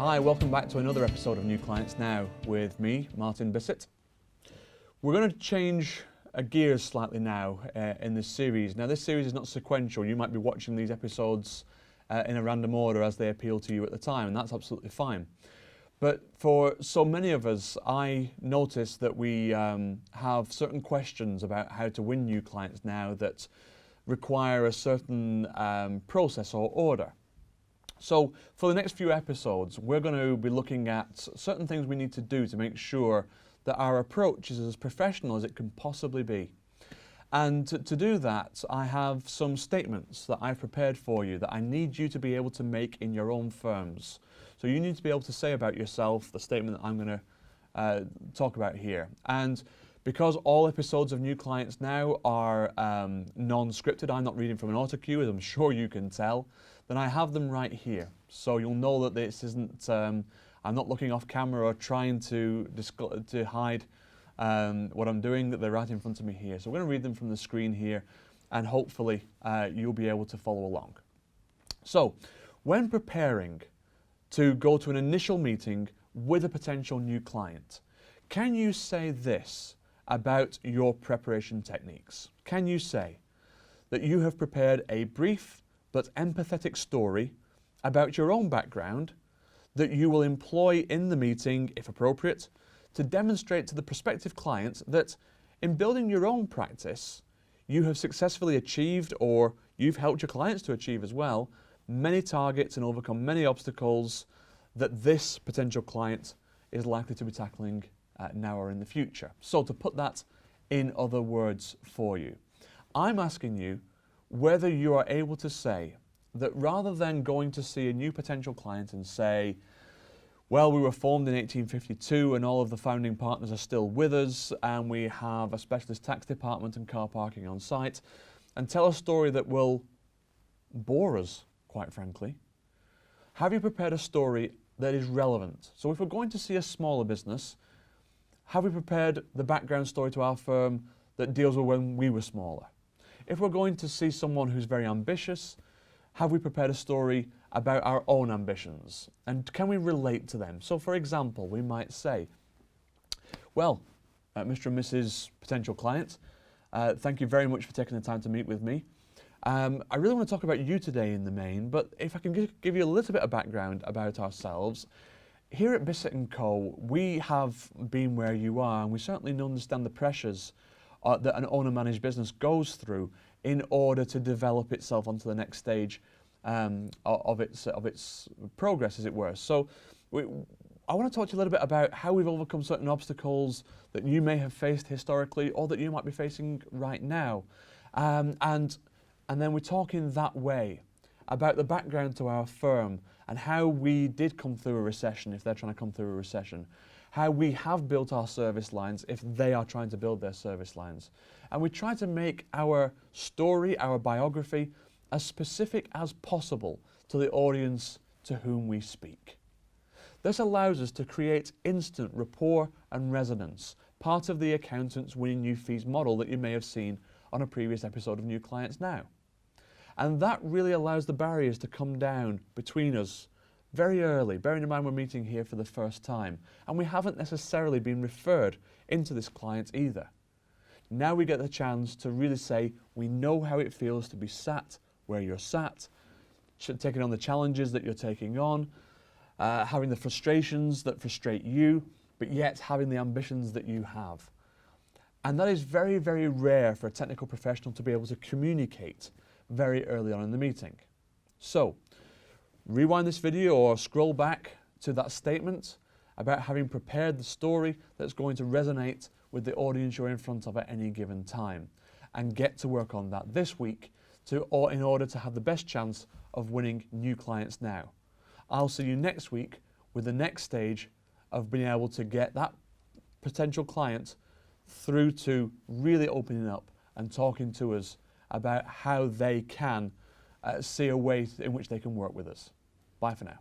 Hi, welcome back to another episode of New Clients Now with me, Martin Bissett. We're going to change gears slightly now in this series. Now, this series is not sequential. You might be watching these episodes in a random order as they appeal to you at the time, and that's absolutely fine. But for so many of us, I notice that we have certain questions about how to win new clients now that require a certain process or order. So for the next few episodes, we're going to be looking at certain things we need to do to make sure that our approach is as professional as it can possibly be. And to do that, I have some statements that I've prepared for you that I need you to be able to make in your own firms. So you need to be able to say about yourself the statement that I'm going to talk about here. And because all episodes of New Clients Now are non-scripted, I'm not reading from an autocue, as I'm sure you can tell, then I have them right here. So you'll know that this isn't, I'm not looking off camera or trying to hide what I'm doing, that they're right in front of me here. So we're going to read them from the screen here, and hopefully you'll be able to follow along. So when preparing to go to an initial meeting with a potential new client, can you say this about your preparation techniques? Can you say that you have prepared a brief but empathetic story about your own background that you will employ in the meeting, if appropriate, to demonstrate to the prospective client that in building your own practice, you have successfully achieved, or you've helped your clients to achieve as well, many targets and overcome many obstacles that this potential client is likely to be tackling now or in the future. So to put that in other words for you, I'm asking you whether you are able to say that rather than going to see a new potential client and say, well, we were formed in 1852 and all of the founding partners are still with us, and we have a specialist tax department and car parking on site, and tell a story that will bore us, quite frankly. Have you prepared a story that is relevant? So if we're going to see a smaller business, have we prepared the background story to our firm that deals with when we were smaller? If we're going to see someone who's very ambitious, have we prepared a story about our own ambitions? And can we relate to them? So for example, we might say, well, Mr. and Mrs. potential client, thank you very much for taking the time to meet with me. I really want to talk about you today in the main, but if I can give you a little bit of background about ourselves, here at Bissett & Co, we have been where you are, and we certainly understand the pressures that an owner-managed business goes through in order to develop itself onto the next stage of its progress, as it were. So I want to talk to you a little bit about how we've overcome certain obstacles that you may have faced historically or that you might be facing right now. And then we're talking that way about the background to our firm and how we did come through a recession if they're trying to come through a recession, how we have built our service lines if they are trying to build their service lines. And we try to make our story, our biography, as specific as possible to the audience to whom we speak. This allows us to create instant rapport and resonance, part of the accountant's winning new fees model that you may have seen on a previous episode of New Clients Now. And that really allows the barriers to come down between us very early, bearing in mind we're meeting here for the first time, and we haven't necessarily been referred into this client either. Now we get the chance to really say we know how it feels to be sat where you're sat, taking on the challenges that you're taking on, having the frustrations that frustrate you, but yet having the ambitions that you have. And that is very, very rare for a technical professional to be able to communicate very early on in the meeting. So, rewind this video or scroll back to that statement about having prepared the story that's going to resonate with the audience you're in front of at any given time, and get to work on that this week in order to have the best chance of winning new clients now. I'll see you next week with the next stage of being able to get that potential client through to really opening up and talking to us about how they can see a way in which they can work with us. Bye for now.